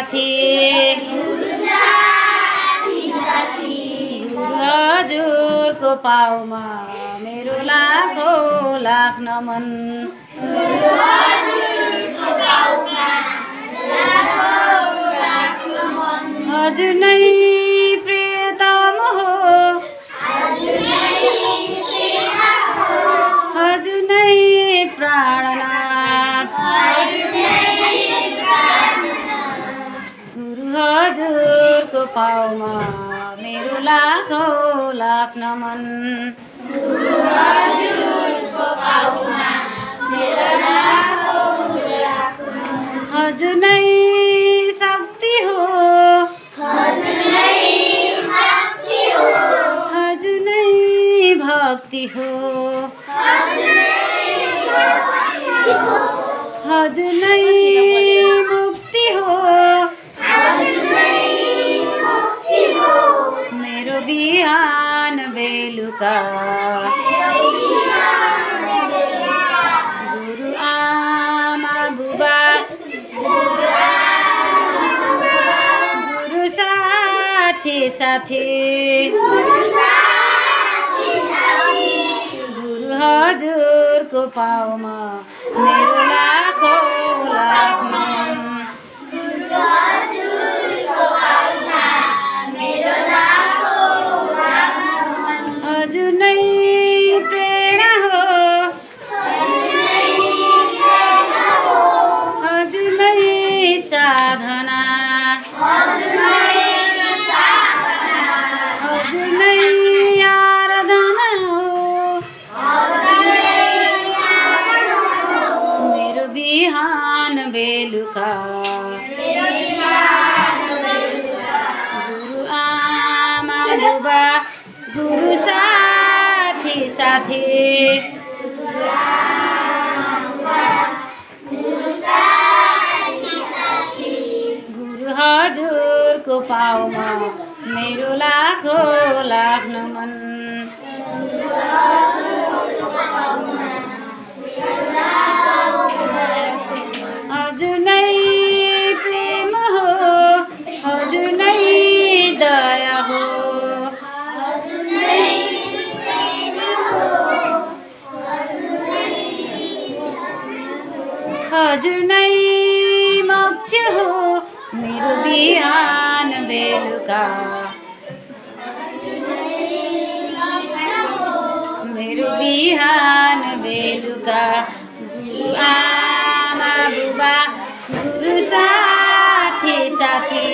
साथी गुरु हजुरको पाउमा मेरो लाखौँ लाख नमन। हजुर नै प्रियतम हो, हजुर नै प्राणनाथ, गुरु हजुरको पाउमा मेरो लाखौँ लाख नमन। हजुर नै शक्ति हो, हजुर नै भक्ति हो, हजुर नै मुक्ति हो, मेरो बिहान बेलुका गुरु आमा बुबा गुरु साथी साथी गुरु हजुरको पाउमा मेरो लाखौँ लाख नमन। हजुर नै प्रेरणा हो, हजुर नै साधना, हजुर नै आराधना हो, मेरो बिहान बेलुका गुरु आमा बुबा गुरु साथी साथी गुरु हजुरको पाउमा मेरो लाखौँ लाख नमन। हजुर नै प्रेम हो, हजुर नै दया हो, हजुर नै मोक्ष हो, मेरो बिहान बेलुका मेरो बिहान बेलुका गुरु आमा बुबा गुरु साथी साथी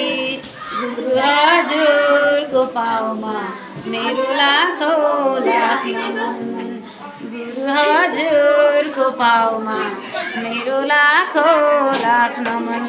गुरु हजुरको पाउमा मेरो लाखौँ लाख नमन। गुरु हजुरको पाउमा मेरो लाखौँ लाख नमन।